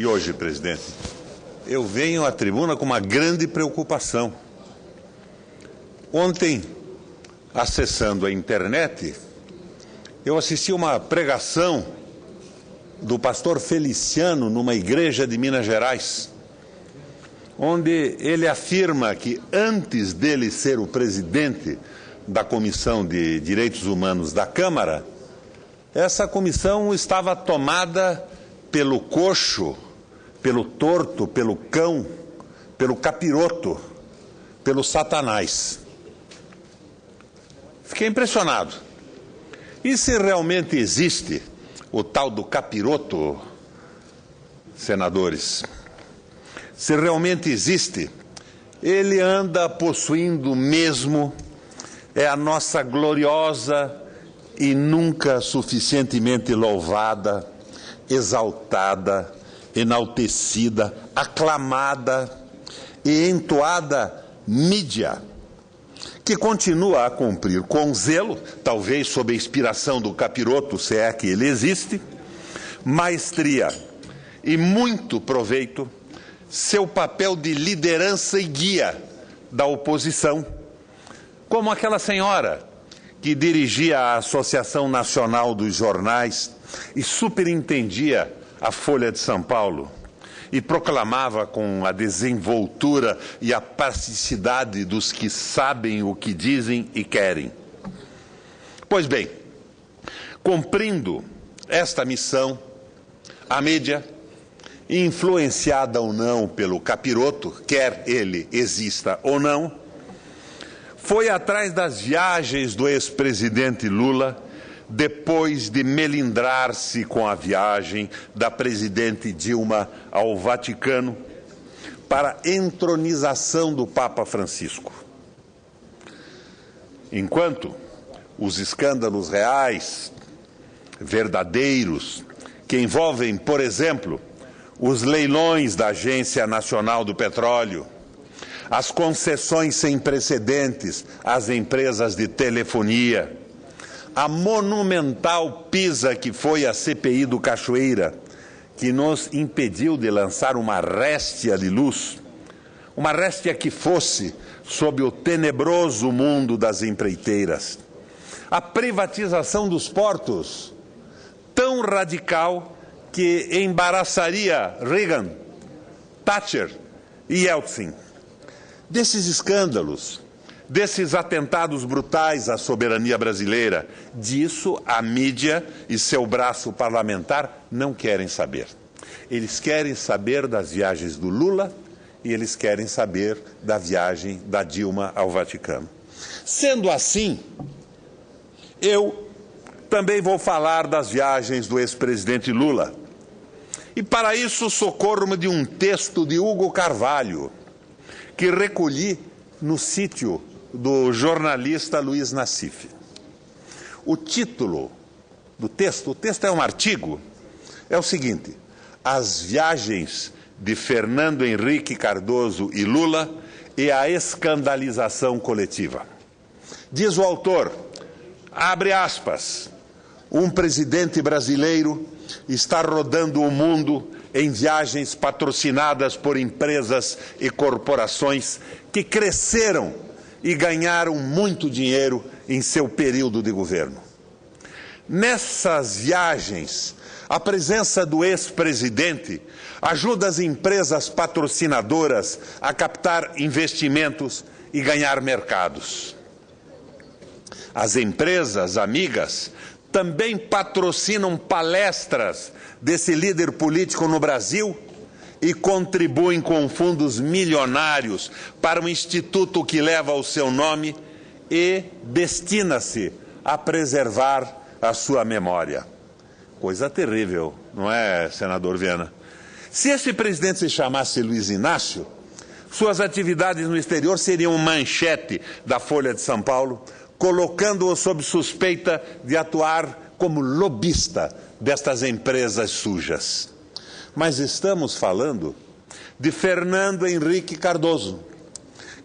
E hoje, presidente, eu venho à tribuna com uma grande preocupação. Ontem, acessando a internet, eu assisti uma pregação do pastor Feliciano numa igreja de Minas Gerais, onde ele afirma que antes dele ser o presidente da Comissão de Direitos Humanos da Câmara, essa comissão estava tomada pelo coxo, pelo torto, pelo cão, pelo capiroto, pelo Satanás. Fiquei impressionado. E se realmente existe o tal do capiroto, senadores? Se realmente existe, ele anda possuindo mesmo a nossa gloriosa e nunca suficientemente louvada, exaltada, enaltecida, aclamada e entoada mídia, que continua a cumprir com zelo, talvez sob a inspiração do capiroto, se é que ele existe, maestria e muito proveito, seu papel de liderança e guia da oposição, como aquela senhora que dirigia a Associação Nacional dos Jornais e superintendia a Folha de São Paulo e proclamava com a desenvoltura e a plasticidade dos que sabem o que dizem e querem. Pois bem, cumprindo esta missão, a mídia, influenciada ou não pelo capiroto, quer ele exista ou não, foi atrás das viagens do ex-presidente Lula, depois de melindrar-se com a viagem da presidente Dilma ao Vaticano para a entronização do Papa Francisco. Enquanto os escândalos reais, verdadeiros, que envolvem, por exemplo, os leilões da Agência Nacional do Petróleo, as concessões sem precedentes às empresas de telefonia, a monumental pisa que foi a CPI do Cachoeira, que nos impediu de lançar uma réstia de luz, uma réstia que fosse sob o tenebroso mundo das empreiteiras. A privatização dos portos, tão radical que embaraçaria Reagan, Thatcher e Yeltsin. Desses escândalos, desses atentados brutais à soberania brasileira, disso a mídia e seu braço parlamentar não querem saber. Eles querem saber das viagens do Lula e eles querem saber da viagem da Dilma ao Vaticano. Sendo assim, eu também vou falar das viagens do ex-presidente Lula. E para isso socorro-me de um texto de Hugo Carvalho, que recolhi no sítio do jornalista Luiz Nassif. O título do texto, o texto é um artigo, é o seguinte: As viagens de Fernando Henrique Cardoso e Lula e a escandalização coletiva. Diz o autor, abre aspas, um presidente brasileiro está rodando o mundo em viagens patrocinadas por empresas e corporações que cresceram e ganharam muito dinheiro em seu período de governo. Nessas viagens, a presença do ex-presidente ajuda as empresas patrocinadoras a captar investimentos e ganhar mercados. As empresas amigas também patrocinam palestras desse líder político no Brasil e contribuem com fundos milionários para um instituto que leva o seu nome e destina-se a preservar a sua memória. Coisa terrível, não é, senador Viana? Se esse presidente se chamasse Luiz Inácio, suas atividades no exterior seriam manchete da Folha de São Paulo, colocando-o sob suspeita de atuar como lobista destas empresas sujas. Mas estamos falando de Fernando Henrique Cardoso,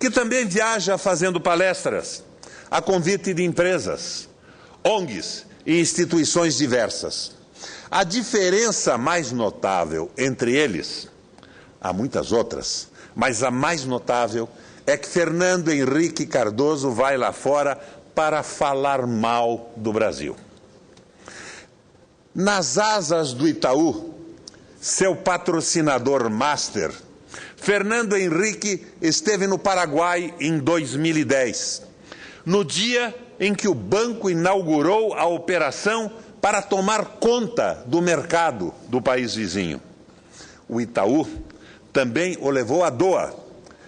que também viaja fazendo palestras a convite de empresas, ONGs e instituições diversas. A diferença mais notável entre eles, há muitas outras, mas a mais notável é que Fernando Henrique Cardoso vai lá fora para falar mal do Brasil. Nas asas do Itaú, seu patrocinador master, Fernando Henrique esteve no Paraguai em 2010, no dia em que o banco inaugurou a operação para tomar conta do mercado do país vizinho. O Itaú também o levou a Doha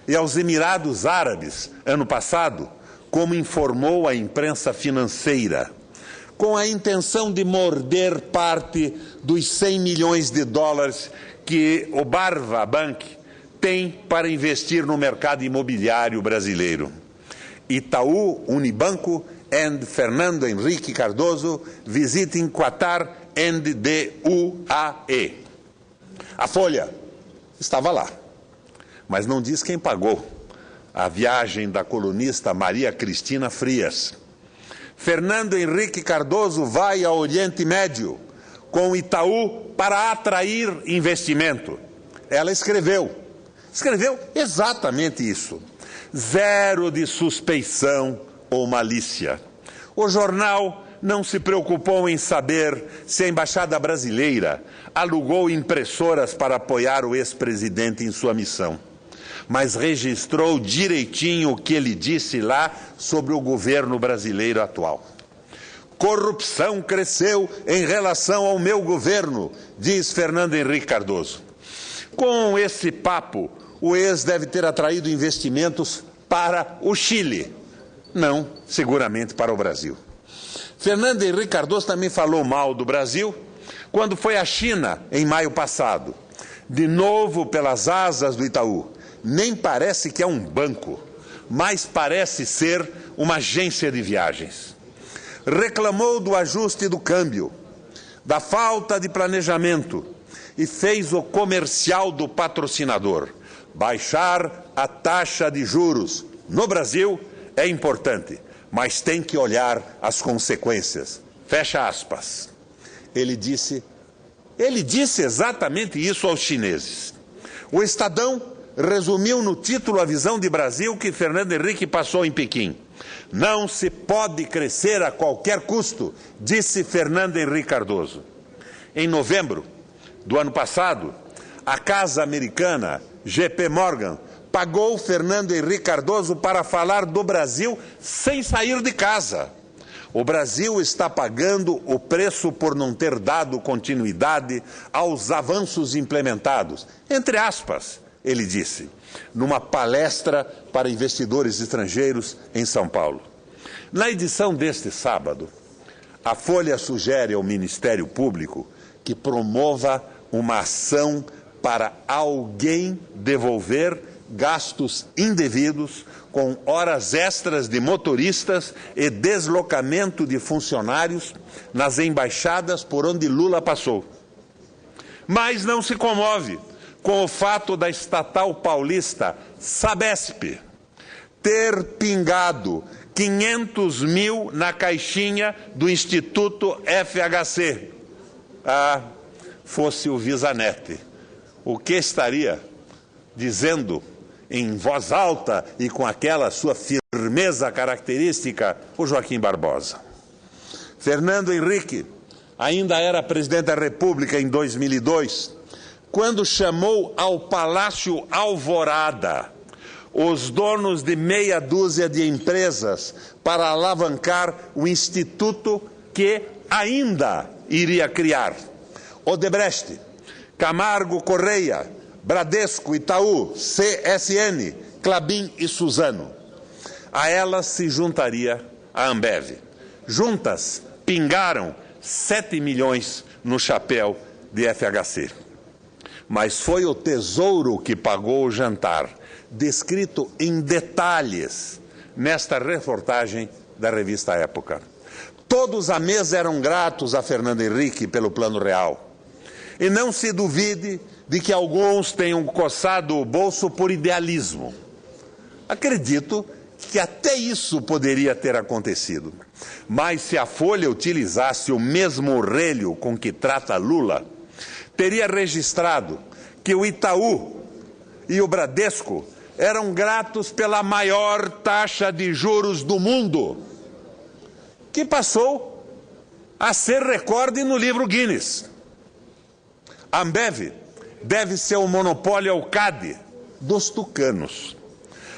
e aos Emirados Árabes, ano passado, como informou a imprensa financeira, com a intenção de morder parte dos 100 milhões de dólares que o Barva Bank tem para investir no mercado imobiliário brasileiro. Itaú Unibanco and Fernando Henrique Cardoso visiting Qatar and the UAE. A Folha estava lá, mas não diz quem pagou a viagem da colunista Maria Cristina Frias. Fernando Henrique Cardoso vai ao Oriente Médio com o Itaú para atrair investimento. Ela escreveu exatamente isso. Zero de suspeição ou malícia. O jornal não se preocupou em saber se a embaixada brasileira alugou impressoras para apoiar o ex-presidente em sua missão, mas registrou direitinho o que ele disse lá sobre o governo brasileiro atual. Corrupção cresceu em relação ao meu governo, diz Fernando Henrique Cardoso. Com esse papo, o ex deve ter atraído investimentos para o Chile, não, seguramente, para o Brasil. Fernando Henrique Cardoso também falou mal do Brasil quando foi à China em maio passado, de novo pelas asas do Itaú. Nem parece que é um banco, mas parece ser uma agência de viagens. Reclamou do ajuste do câmbio, da falta de planejamento e fez o comercial do patrocinador. Baixar a taxa de juros no Brasil é importante, mas tem que olhar as consequências. Fecha aspas. Ele disse exatamente isso aos chineses. O Estadão resumiu no título a visão de Brasil que Fernando Henrique passou em Pequim. Não se pode crescer a qualquer custo, disse Fernando Henrique Cardoso. Em novembro do ano passado, a casa americana JP Morgan pagou Fernando Henrique Cardoso para falar do Brasil sem sair de casa. O Brasil está pagando o preço por não ter dado continuidade aos avanços implementados, entre aspas, ele disse, numa palestra para investidores estrangeiros em São Paulo. Na edição deste sábado, a Folha sugere ao Ministério Público que promova uma ação para alguém devolver gastos indevidos com horas extras de motoristas e deslocamento de funcionários nas embaixadas por onde Lula passou. Mas não se comove com o fato da estatal paulista Sabesp ter pingado 500 mil na caixinha do Instituto FHC. Ah, fosse o Visanete, o que estaria dizendo em voz alta e com aquela sua firmeza característica o Joaquim Barbosa? Fernando Henrique ainda era presidente da República em 2002, quando chamou ao Palácio Alvorada os donos de meia dúzia de empresas para alavancar o instituto que ainda iria criar. Odebrecht, Camargo Correia, Bradesco, Itaú, CSN, Klabin e Suzano. A elas se juntaria a Ambev. Juntas, pingaram 7 milhões no chapéu de FHC. Mas foi o Tesouro que pagou o jantar, descrito em detalhes nesta reportagem da revista Época. Todos à mesa eram gratos a Fernando Henrique pelo Plano Real. E não se duvide de que alguns tenham coçado o bolso por idealismo. Acredito que até isso poderia ter acontecido. Mas se a Folha utilizasse o mesmo orelho com que trata Lula, teria registrado que o Itaú e o Bradesco eram gratos pela maior taxa de juros do mundo, que passou a ser recorde no livro Guinness. A Ambev deve ser o monopólio ao CAD dos tucanos.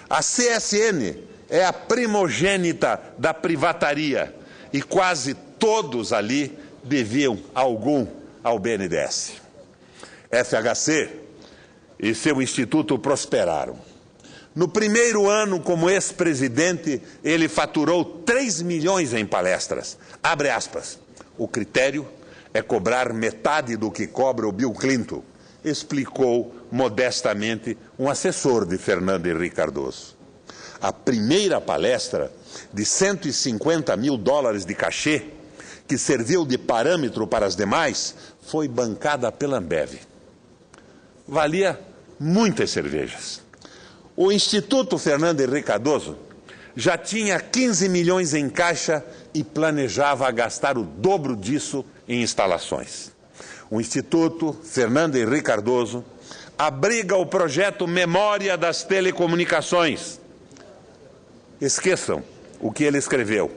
A CSN é a primogênita da privataria e quase todos ali deviam algum ao BNDES. FHC e seu instituto prosperaram. No primeiro ano como ex-presidente, ele faturou 3 milhões em palestras. Abre aspas. O critério é cobrar metade do que cobra o Bill Clinton, explicou modestamente um assessor de Fernando Henrique Cardoso. A primeira palestra, de $150 mil de cachê, que serviu de parâmetro para as demais, foi bancada pela Ambev. Valia muitas cervejas. O Instituto Fernando Henrique Cardoso já tinha 15 milhões em caixa e planejava gastar o dobro disso em instalações. O Instituto Fernando Henrique Cardoso abriga o projeto Memória das Telecomunicações. Esqueçam o que ele escreveu,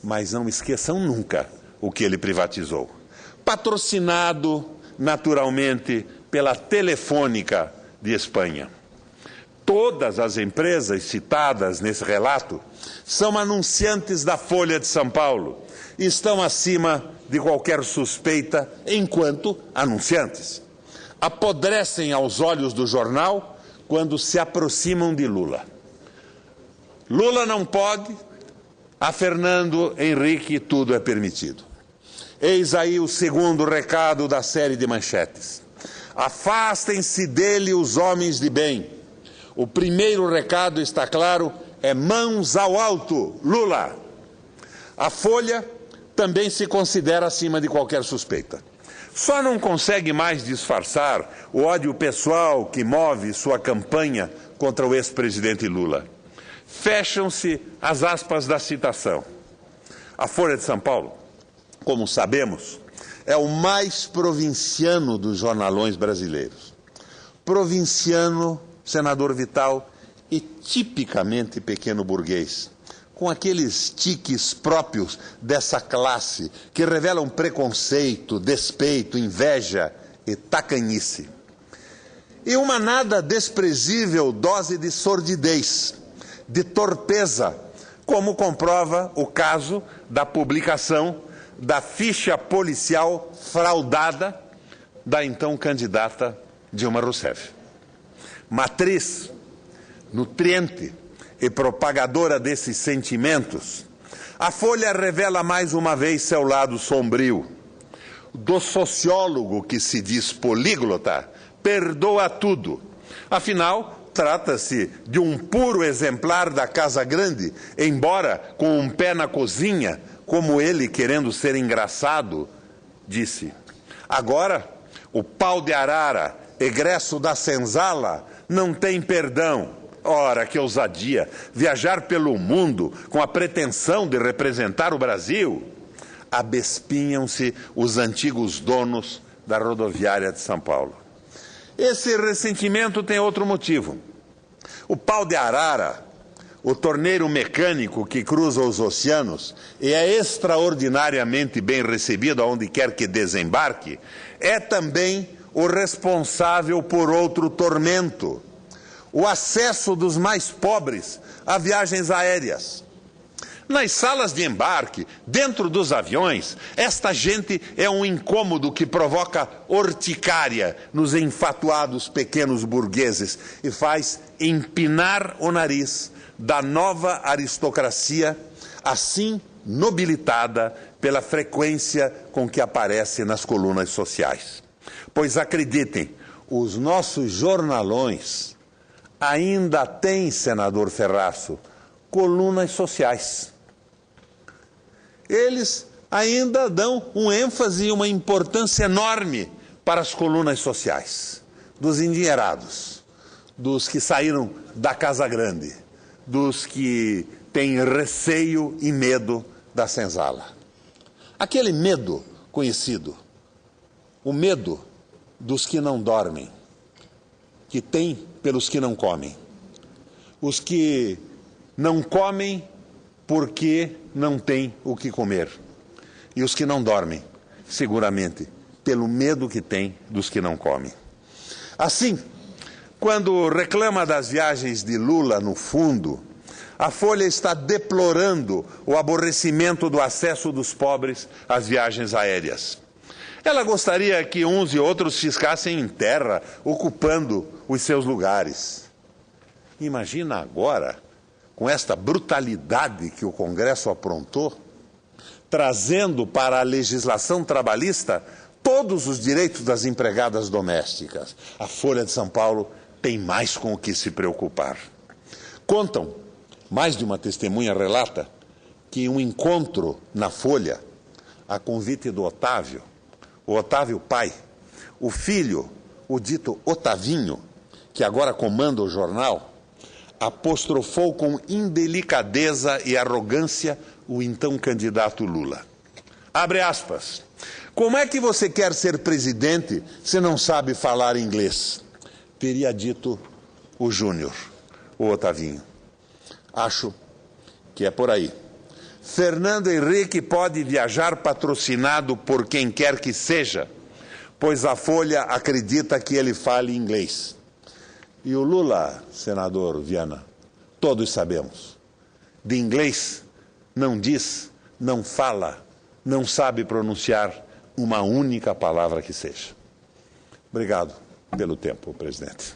mas não esqueçam nunca o que ele privatizou. Patrocinado, naturalmente, pela Telefônica de Espanha. Todas as empresas citadas nesse relato são anunciantes da Folha de São Paulo e estão acima de qualquer suspeita enquanto anunciantes. Apodrecem aos olhos do jornal quando se aproximam de Lula. Lula não pode, a Fernando Henrique tudo é permitido. Eis aí o segundo recado da série de manchetes. Afastem-se dele os homens de bem. O primeiro recado, está claro, é mãos ao alto, Lula. A Folha também se considera acima de qualquer suspeita. Só não consegue mais disfarçar o ódio pessoal que move sua campanha contra o ex-presidente Lula. Fecham-se as aspas da citação. A Folha de São Paulo, como sabemos, é o mais provinciano dos jornalões brasileiros. Provinciano, senador Vital, e tipicamente pequeno burguês, com aqueles tiques próprios dessa classe que revelam preconceito, despeito, inveja e tacanhice. E uma nada desprezível dose de sordidez, de torpeza, como comprova o caso da publicação da ficha policial fraudada da então candidata Dilma Rousseff. Matriz, nutriente e propagadora desses sentimentos, a Folha revela mais uma vez seu lado sombrio. Do sociólogo que se diz políglota, perdoa tudo. Afinal, trata-se de um puro exemplar da Casa Grande, embora com um pé na cozinha, como ele, querendo ser engraçado, disse. Agora, o pau de arara, egresso da senzala, não tem perdão. Ora, que ousadia! Viajar pelo mundo com a pretensão de representar o Brasil. Abespinham-se os antigos donos da rodoviária de São Paulo. Esse ressentimento tem outro motivo. O pau de arara, o torneiro mecânico que cruza os oceanos e é extraordinariamente bem recebido aonde quer que desembarque, é também o responsável por outro tormento, o acesso dos mais pobres a viagens aéreas. Nas salas de embarque, dentro dos aviões, esta gente é um incômodo que provoca urticária nos enfatuados pequenos burgueses e faz empinar o nariz da nova aristocracia, assim nobilitada pela frequência com que aparece nas colunas sociais. Pois acreditem, os nossos jornalões ainda têm, senador Ferraço, colunas sociais. Eles ainda dão um ênfase e uma importância enorme para as colunas sociais, dos endinheirados, dos que saíram da Casa Grande, dos que têm receio e medo da senzala. Aquele medo conhecido, o medo dos que não dormem, que tem pelos que não comem. Os que não comem porque não têm o que comer. E os que não dormem, seguramente, pelo medo que têm dos que não comem. Assim, quando reclama das viagens de Lula, no fundo, a Folha está deplorando o aborrecimento do acesso dos pobres às viagens aéreas. Ela gostaria que uns e outros ficassem em terra, ocupando os seus lugares. Imagina agora, com esta brutalidade que o Congresso aprontou, trazendo para a legislação trabalhista todos os direitos das empregadas domésticas. A Folha de São Paulo tem mais com o que se preocupar. Contam, mais de uma testemunha relata, que um encontro na Folha, a convite do Otávio, o Otávio pai, o filho, o dito Otavinho, que agora comanda o jornal, apostrofou com indelicadeza e arrogância o então candidato Lula. Abre aspas. Como é que você quer ser presidente se não sabe falar inglês? Teria dito o Júnior, o Otavinho. Acho que é por aí. Fernando Henrique pode viajar patrocinado por quem quer que seja, pois a Folha acredita que ele fale inglês. E o Lula, senador Viana, todos sabemos, de inglês não diz, não fala, não sabe pronunciar uma única palavra que seja. Obrigado pelo tempo, presidente.